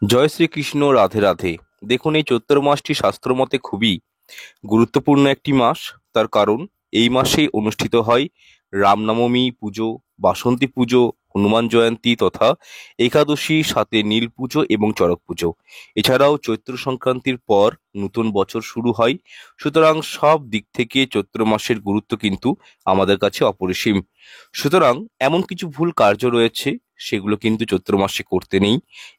জয় শ্রীকৃষ্ণ, রাধে রাধে। দেখুন, এই চৈত্র মাসটি শাস্ত্রমতে খুবই গুরুত্বপূর্ণ একটি মাস। তার কারণ, এই মাসেই অনুষ্ঠিত হয় রামনবমী পুজো, বাসন্তী পুজো, হনুমান জয়ন্তী তথা একাদশী, সাথে নীল পুজো এবং চড়ক পুজো। এছাড়াও চৈত্র সংক্রান্তির পর নতুন বছর শুরু হয়। সুতরাং সব দিক থেকে চৈত্র মাসের গুরুত্ব কিন্তু আমাদের কাছে অপরিসীম। সুতরাং এমন কিছু ভুল কার্য রয়েছে, সেগুলো কিন্তু চৈত্র মাসে করতে নেই।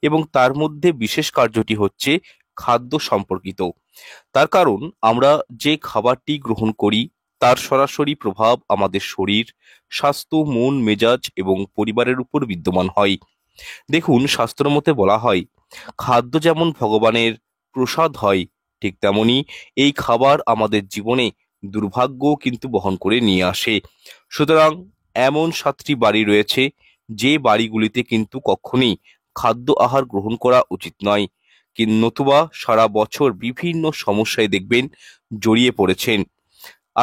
এবং তার মধ্যে বিশেষ কার্যটি হচ্ছে খাদ্য সম্পর্কিত। তার কারণ, আমরা যে খাবারটি গ্রহণ করি তার সরাসরি প্রভাব আমাদের শরীর, স্বাস্থ্য, মন মেজাজ এবং পরিবারের উপর বিদ্যমান হয়। দেখুন, শাস্ত্রমতে বলা হয়, খাদ্য যেমন ভগবানের প্রসাদ হয়, ঠিক তেমনি এই খাবার আমাদের জীবনে দুর্ভাগ্য কিন্তু বহন করে নিয়ে আসে। সুতরাং এমন 7টি বাড়ি রয়েছে যে বাড়িগুলিতে কিন্তু কখনই খাদ্য আহার গ্রহণ করা উচিত নয়। নতুবা সারা বছর বিভিন্ন সমস্যায় দেখবেন জড়িয়ে পড়েছেন।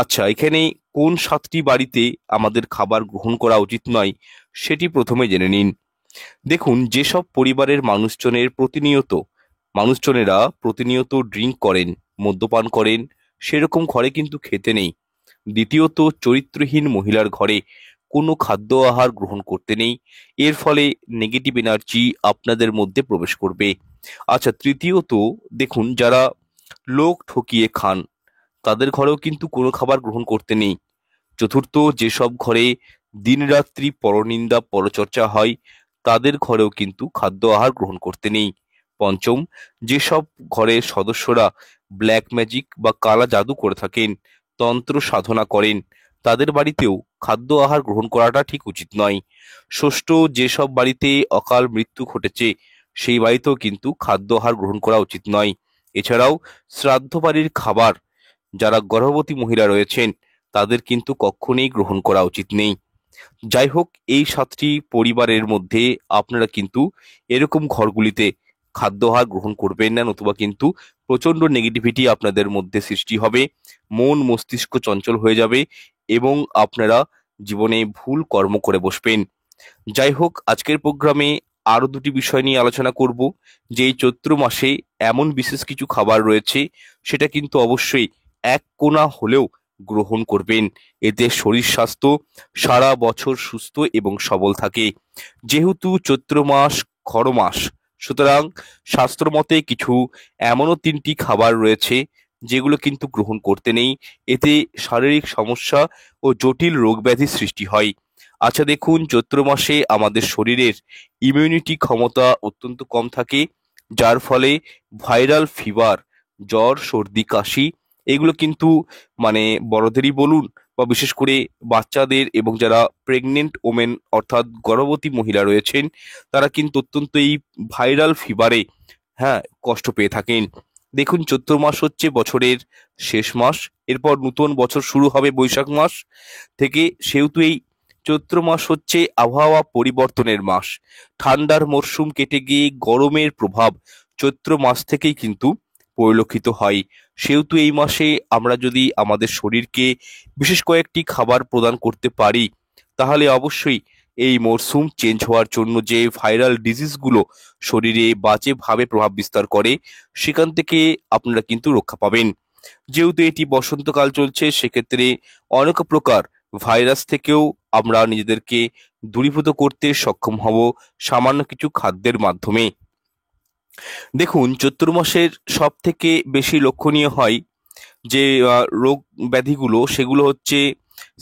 আচ্ছা, এখানে কোন 7টি বাড়িতে আমাদের খাবার গ্রহণ করা উচিত নয় সেটি প্রথমে জেনে নিন। দেখুন, যেসব পরিবারের মানুষজনেরা প্রতিনিয়ত ড্রিঙ্ক করেন, মদ্যপান করেন, সেরকম ঘরে কিন্তু খেতে নেই। দ্বিতীয়ত, চরিত্রহীন মহিলার ঘরে কোনো খাদ্য আহার গ্রহণ করতে নেই। এর ফলে নেগেটিভ এনার্জি আপনাদের মধ্যে প্রবেশ করবে। আচ্ছা, তৃতীয়ত, দেখুন, যারা লোক ঠকিয়ে খান তাদের ঘরেও কিন্তু কোনো খাবার গ্রহণ করতে নেই। চতুর্থ, যেসব ঘরে দিনরাত্রি পরনিন্দা পরচর্চা হয় তাদের ঘরেও কিন্তু খাদ্য আহার গ্রহণ করতে নেই। পঞ্চম, যেসব ঘরের সদস্যরা ব্ল্যাক ম্যাজিক বা কালা জাদু করে থাকেন, তন্ত্র সাধনা করেন, তাদের বাড়িতেও খাদ্য আহার গ্রহণ করাটা ঠিক উচিত নয়। ষষ্ঠ, যেসব বাড়িতে অকাল মৃত্যু ঘটেছে সেই বাড়িতেও কিন্তু খাদ্য আহার গ্রহণ করা উচিত নয়। এছাড়াও শ্রাদ্ধ বাড়ির খাবার যারা গর্ভবতী মহিলা রয়েছেন তাদের কিন্তু কখনোই গ্রহণ করা উচিত নেই। যাই হোক, এই 7টি পরিবারের মধ্যে আপনারা কিন্তু এরকম ঘরগুলিতে খাদ্যাহার গ্রহণ করবেন না, নতুবা কিন্তু প্রচন্ড নেগেটিভিটি আপনাদের মধ্যে সৃষ্টি হবে। মন মস্তিষ্ক চঞ্চল হয়ে যাবে এবং আপনারা জীবনে ভুল কর্ম করে বসবেন। যাই হোক, আজকের প্রোগ্রামে আরো দুটি বিষয় নিয়ে আলোচনা করব। যে এই চৈত্র মাসে এমন বিশেষ কিছু খাবার রয়েছে, সেটা কিন্তু অবশ্যই এক কোণা হলেও গ্রহণ করবেন। এতে শরীর স্বাস্থ্য সারা বছর সুস্থ এবং সবল থাকে। যেহেতু চৈত্র মাস খর মাস, সুতরাং শাস্ত্র মতে কিছু এমনও 3টি খাবার রয়েছে যেগুলো কিন্তু গ্রহণ করতে নেই। এতে শারীরিক সমস্যা ও জটিল রোগ ব্যাধি সৃষ্টি হয়। আচ্ছা, দেখুন, চৈত্র মাসে আমাদের শরীরের ইমিউনিটি ক্ষমতা অত্যন্ত কম থাকে, যার ফলে ভাইরাল ফিভার, জ্বর, সর্দি, কাশি এগুলো কিন্তু মানে বড়দেরই বলুন বা বিশেষ করে বাচ্চাদের এবং যারা প্রেগনেন্ট ওমেন অর্থাৎ গর্ভবতী মহিলা রয়েছেন তারা কিন্তু অত্যন্ত এই ভাইরাল ফিভারে কষ্ট পেয়ে থাকেন। দেখুন, চৈত্র মাস হচ্ছে বছরের শেষ মাস। এরপর নতুন বছর শুরু হবে বৈশাখ মাস থেকে। সেহেতু এই চৈত্র মাস হচ্ছে আবহাওয়া পরিবর্তনের মাস। ঠান্ডার মরশুম কেটে গিয়ে গরমের প্রভাব চৈত্র মাস থেকেই কিন্তু পরিলক্ষিত হয়। সেহেতু এই মাসে আমরা যদি আমাদের শরীরকে বিশেষ কয়েকটি খাবার প্রদান করতে পারি, তাহলে অবশ্যই এই মরশুম চেঞ্জ হওয়ার জন্য যে ভাইরাল ডিজিজগুলো শরীরে বাজেভাবে প্রভাব বিস্তার করে সেখান থেকে আপনারা কিন্তু রক্ষা পাবেন। যেহেতু এটি বসন্তকাল চলছে, সেক্ষেত্রে অনেক প্রকার ভাইরাস থেকেও আমরা নিজেদেরকে দূরীভূত করতে সক্ষম হব সামান্য কিছু খাদ্যের মাধ্যমে। দেখুন, চৈত্র মাসের সব থেকে বেশি লক্ষণীয় হয় যে রোগ ব্যাধিগুলো, সেগুলো হচ্ছে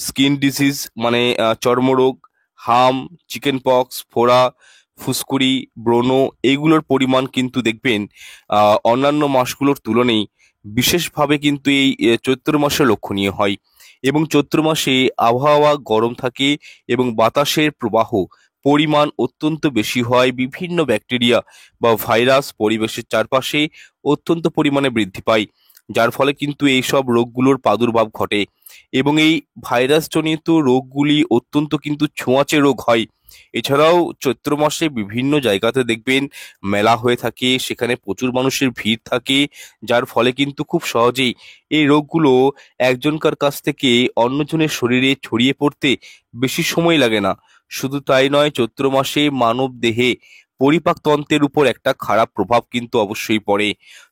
স্কিন ডিজিজ মানে চর্মরোগ, হাম, চিকেন পক্স, ফোড়া, ফুসকুড়ি, ব্রণ, এইগুলোর পরিমাণ কিন্তু দেখবেন অন্যান্য মাসগুলোর তুলনায় বিশেষভাবে কিন্তু এই চৈত্র মাসে লক্ষণীয় হয়। এবং চৈত্র মাসে আবহাওয়া গরম থাকে এবং বাতাসের প্রবাহ পরিমাণ অত্যন্ত বেশি হয়। বিভিন্ন ব্যাকটেরিয়া বা ভাইরাস পরিবেশের চারপাশে অত্যন্ত পরিমাণে বৃদ্ধি পায়, যার ফলে কিন্তু এইসব রোগগুলোর প্রাদুর্ভাব ঘটে। এবং এই ভাইরাসজনিত রোগগুলি অত্যন্ত কিন্তু ছোঁয়াচে রোগ হয়। এছাড়াও চৈত্র মাসে বিভিন্ন জায়গাতে দেখবেন মেলা হয়ে থাকে, সেখানে প্রচুর মানুষের ভিড় থাকে, যার ফলে কিন্তু খুব সহজেই এই রোগগুলো একজনকার কাছ থেকে অন্যজনের শরীরে ছড়িয়ে পড়তে বেশি সময় লাগে না। শুধু তাই নয়, চৈত্র মাসে মানব দেহে পরিপাকতন্ত্রের উপর একটা খারাপ প্রভাব কিন্তু অবশ্যই পড়ে।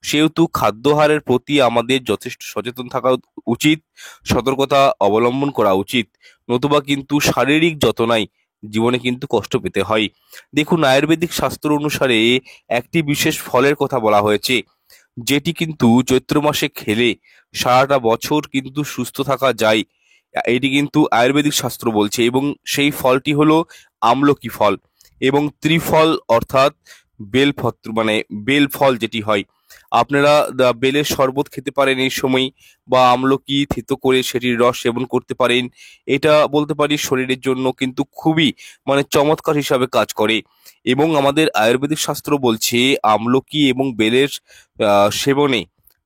সেহেতু খাদ্যাহারের প্রতি আমাদের যথেষ্ট সচেতন থাকা উচিত, সতর্কতা অবলম্বন করা উচিত, নতুবা কিন্তু শারীরিক যতনায় জীবনে কিন্তু কষ্ট পেতে হয়। দেখুন, আয়ুর্বেদিক শাস্ত্র অনুসারে একটি বিশেষ ফলের কথা বলা হয়েছে, যেটি কিন্তু চৈত্র মাসে খেলে সারাটা বছর কিন্তু সুস্থ থাকা যায়। এটি কিন্তু আয়ুর্বেদিক শাস্ত্র বলছে, এবং সেই ফলটি হলো আমলকি ফল এবং ত্রিফল, অর্থাৎ বেলপত্র, মানে বেল ফল যেটি হয়। আপনারা বেলের শরবত খেতে পারেন এই সময়, বা আমলকি থেতো করে সেটির রস সেবন করতে পারেন। এটা বলতে পারি শরীরের জন্য কিন্তু খুবই মানে চমৎকার হিসাবে কাজ করে। এবং আমাদের আয়ুর্বেদিক শাস্ত্র বলছে আমলকি এবং বেলের সেবনে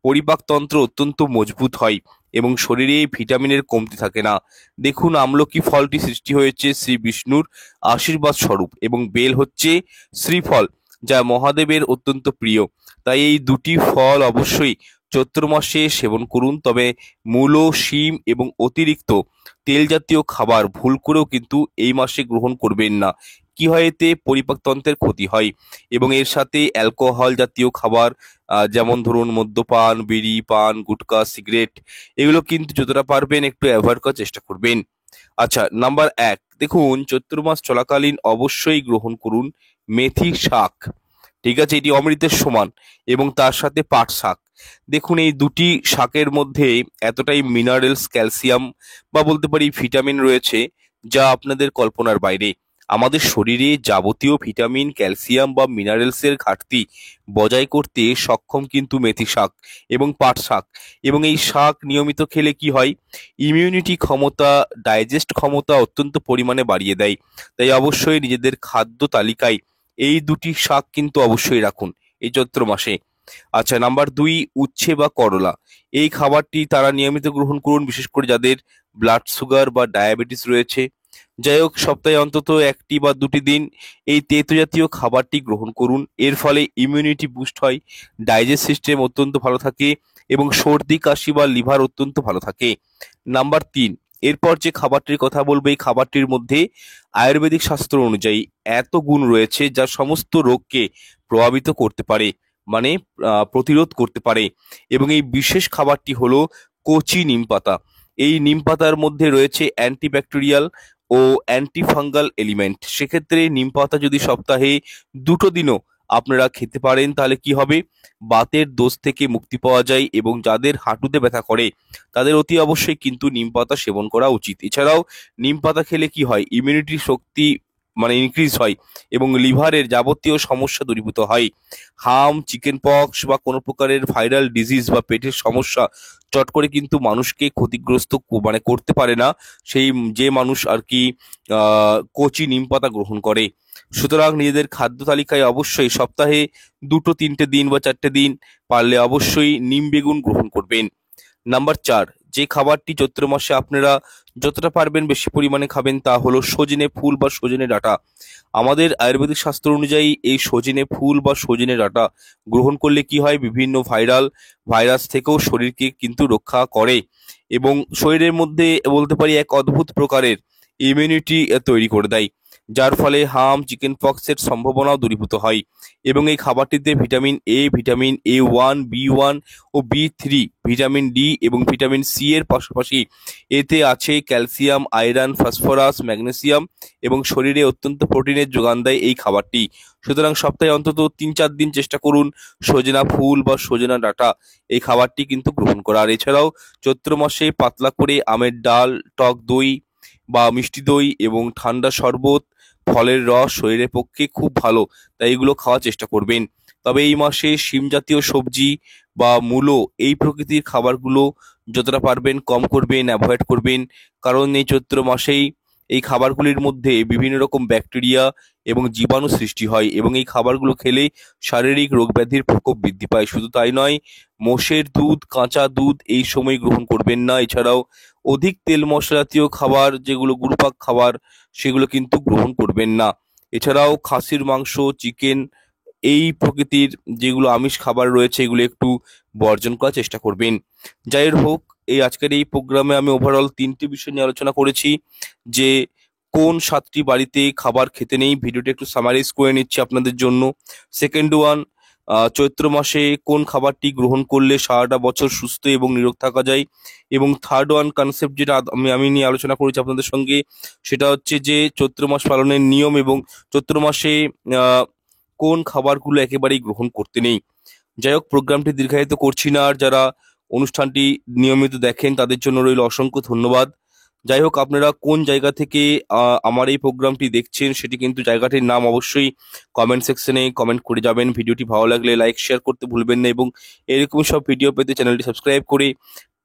পরিপাকতন্ত্র অত্যন্ত মজবুত হয় এবং শরীরে ভিটামিনের কমতি থাকে না। দেখুন, আমলকি ফলটি সৃষ্টি হয়েছে শ্রী বিষ্ণুর আশীর্বাদ স্বরূপ, এবং বেল হচ্ছে শ্রীফল, যা মহাদেবের অত্যন্ত প্রিয়। তাই এই দুটি ফল অবশ্যই চৈত্র মাসে সেবন করুন। তবে মূলো, শিম এবং অতিরিক্ত তেল জাতীয় খাবার ভুল করেও কিন্তু এই মাসে গ্রহণ করবেন না। কি হয়, এতে পরিপাকতন্ত্রের ক্ষতি হয়। এবং এর সাথে অ্যালকোহল জাতীয় খাবার, যেমন ধরুন মদ্যপান, বিড়ি, পান, গুটখা, সিগারেট, এগুলো কিন্তু যতটা পারবেন একটু অ্যাভয়েড করার চেষ্টা করবেন। আচ্ছা, নাম্বার 1, দেখুন চৈত্র মাস চলাকালীন অবশ্যই গ্রহণ করুন মেথি শাক। ঠিক আছে, এটি অমৃতের সমান, এবং তার সাথে পাট শাক। দেখুন, এই দুটি শাকের মধ্যে এতটাই মিনারেলস, ক্যালসিয়াম বা বলতে পারি ভিটামিন রয়েছে, যা আপনাদের কল্পনার বাইরে। আমাদের শরীরে যাবতীয় ভিটামিন, ক্যালসিয়াম বা মিনারেলসের ঘাটতি বজায় করতে সক্ষম কিন্তু মেথি শাক এবং পাট শাক। এবং এই শাক নিয়মিত খেলে কি হয়, ইমিউনিটি ক্ষমতা, ডাইজেস্ট ক্ষমতা অত্যন্ত পরিমাণে বাড়িয়ে দেয়। তাই অবশ্যই নিজেদের খাদ্য তালিকায় এই দুটি শাক কিন্তু অবশ্যই রাখুন এই চৈত্র মাসে। আচ্ছা, নাম্বার 2, উচ্ছে বা করলা। এই খাবারটি তারা নিয়মিত গ্রহণ করুন, বিশেষ করে যাদের ব্লাড সুগার বা ডায়াবেটিস রয়েছে। যাই হোক, সপ্তাহে অন্তত 1টি বা 2টি দিন এই তেতো জাতীয় খাবারটি গ্রহণ করুন। এর ফলে ইমিউনিটি বুস্ট হয়, ডাইজেস্ট সিস্টেম অত্যন্ত ভালো থাকে, এবং সর্দি, কাশি বা লিভার অত্যন্ত ভালো থাকে। নাম্বার 3, এরপর যে খাবারটির কথা বলবো, এই খাবারটির মধ্যে আয়ুর্বেদিক শাস্ত্র অনুযায়ী এত গুণ রয়েছে যা সমস্ত রোগকে প্রভাবিত করতে পারে, মানে প্রতিরোধ করতে পারে। এবং এই বিশেষ খাবারটি হলো কচি নিমপাতা। এই নিমপাতার মধ্যে রয়েছে অ্যান্টিব্যাকটেরিয়াল ও অ্যান্টিফাঙ্গাল এলিমেন্ট। সেক্ষেত্রে নিমপাতা যদি সপ্তাহে 2টো দিনও আপনারা খেতে পারেন, তাহলে কি হবে, বাতের দোষ থেকে মুক্তি পাওয়া যায়। এবং যাদের হাঁটুতে ব্যথা করে তাদের অতি অবশ্যই কিন্তু নিমপাতা সেবন করা উচিত। এছাড়াও নিমপাতা খেলে কি হয়, ইমিউনিটি শক্তি মানে ইনক্রিজ হয়, এবং লিভারের যাবতীয় সমস্যা দূরীভূত হয়। হাম, চিকেন পক্স বা কোনো প্রকারের ভাইরাল ডিজিজ বা পেটের সমস্যা চট করে কিন্তু মানুষকে ক্ষতিগ্রস্ত মানে করতে পারে না, সেই যে মানুষ আর কি কচি নিমপাতা গ্রহণ করে। সুতরাং নিজেদের খাদ্য তালিকায় অবশ্যই সপ্তাহে 2টো 3টে দিন বা 4টে দিন পারলে অবশ্যই নিম বেগুন গ্রহণ করবেন। নাম্বার 4, যে খাবারটি চৈত্র মাসে আপনারা যতটা পারবেন বেশি পরিমাণে খাবেন তা হলো সজনে ফুল বা সজনে ডাঁটা। আমাদের আয়ুর্বেদিক শাস্ত্র অনুযায়ী এই সজনে ফুল বা সজনে ডাঁটা গ্রহণ করলে কি হয়, বিভিন্ন ভাইরাস থেকেও শরীরকে কিন্তু রক্ষা করে, এবং শরীরের মধ্যে বলতে পারি এক অদ্ভুত প্রকারের ইমিউনিটি তৈরি করে দেয়, যার ফলে হাম, চিকেন পক্সের সম্ভাবনাও দূরীভূত হয়। এবং এই খাবারটিতে ভিটামিন A1, B1 ও B3, ভিটামিন ডি এবং ভিটামিন সি এর পাশাপাশি এতে আছে ক্যালসিয়াম, আয়রন, ফসফরাস, ম্যাগনেসিয়াম, এবং শরীরে অত্যন্ত প্রোটিনের যোগান দেয় এই খাবারটি। সুতরাং সপ্তাহে অন্তত 3-4 দিন চেষ্টা করুন সজনা ফুল বা সজনা ডাঁটা এই খাবারটি কিন্তু গ্রহণ করা। আর এছাড়াও চৈত্র মাসে পাতলা করে আমের ডাল, টক দই বা মিষ্টি দই এবং ঠান্ডা শরবত, ফলের রস শরীরের পক্ষে খুব ভালো, তাই এগুলো খাওয়ার চেষ্টা করবেন। তবে এই মাসে শিম জাতীয় সবজি বা মূলো, এই প্রকৃতির খাবারগুলো যতটা পারবেন কম করবেন, অ্যাভয়েড করবেন। কারণ এই চৈত্র মাসেই এই খাবারগুলির মধ্যে বিভিন্ন রকম ব্যাকটেরিয়া এবং জীবাণু সৃষ্টি হয়, এবং এই খাবারগুলো খেলে শারীরিক রোগ ব্যাধির প্রকোপ বৃদ্ধি পায়। শুধু তাই নয়, মোষের দুধ, কাঁচা দুধ এই সময় গ্রহণ করবেন না। এছাড়াও অধিক তেল মশলা জাতীয় খাবার, যেগুলো গুরুপাক খাবার, সেগুলো কিন্তু গ্রহণ করবেন না। এছাড়াও খাসির মাংস, চিকেন, এই প্রকৃতির যেগুলো আমিষ খাবার রয়েছে এগুলো একটু বর্জন করার চেষ্টা করবেন। যাই হোক, এই আজকের এই প্রোগ্রামে আমি ওভারঅল 3টি বিষয় নিয়ে আলোচনা করেছি, যে কোন 7টি বাড়িতে খাবার খেতে নেই, ভিডিওটি একটু সামারাইজ করে নিচ্ছি আপনাদের জন্য। সেকেন্ড ওয়ান, চৈত্র মাসে কোন খাবারটি গ্রহণ করলে সারাটা বছর সুস্থ এবং নিরোগ থাকা যায়। এবং থার্ড ওয়ান কনসেপ্ট যেটা আমি নিয়ে আলোচনা করেছি আপনাদের সঙ্গে, সেটা হচ্ছে যে চৈত্র মাস পালনের নিয়ম এবং চৈত্র মাসে আহ, কোন খাবারগুলো একেবারেই গ্রহণ করতে নেই। যাই হোক, প্রোগ্রামটি দীর্ঘায়িত করছি না, আর যারা অনুষ্ঠানটি নিয়মিত দেখেন তাদের জন্য রইল অসংখ্য ধন্যবাদ। যাই হোক, আপনারা কোন জায়গা থেকে আমার এই প্রোগ্রামটি দেখছেন সেটি কিন্তু জায়গাটির নাম অবশ্যই কমেন্ট সেকশনে কমেন্ট করে যাবেন। ভিডিওটি ভালো লাগলে লাইক শেয়ার করতে ভুলবেন না এবং এরকম সব ভিডিও পেতে চ্যানেলটি সাবস্ক্রাইব করে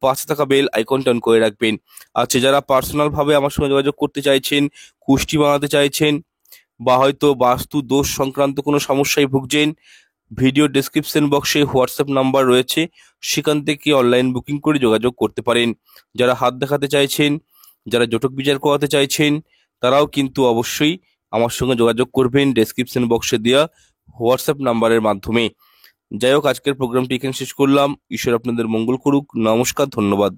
পাশে থাকা বেল আইকনটা অন করে রাখবেন। আচ্ছা, যারা পার্সোনাল ভাবে আমার সঙ্গে যোগাযোগ করতে চাইছেন, কুষ্টি বানাতে চাইছেন, বা হয়তো বাস্তু দোষ সংক্রান্ত কোনো সমস্যায় ভুগছেন, ভিডিও ডেসক্রিপশন বক্সে হোয়াটসঅ্যাপ নাম্বার রয়েছে, সেখান থেকে অনলাইন বুকিং করে যোগাযোগ করতে পারেন। যারা হাত দেখাতে চাইছেন, যারা জটক বিচার করাতে চাইছেন, তারাও কিন্তু অবশ্যই আমার সঙ্গে যোগাযোগ করবেন ডেসক্রিপশন বক্সে দেওয়া হোয়াটসঅ্যাপ নাম্বারের মাধ্যমে। যাই হোক, আজকের প্রোগ্রামটি এখানে শেষ করলাম। ঈশ্বর আপনাদের মঙ্গল করুক। নমস্কার, ধন্যবাদ।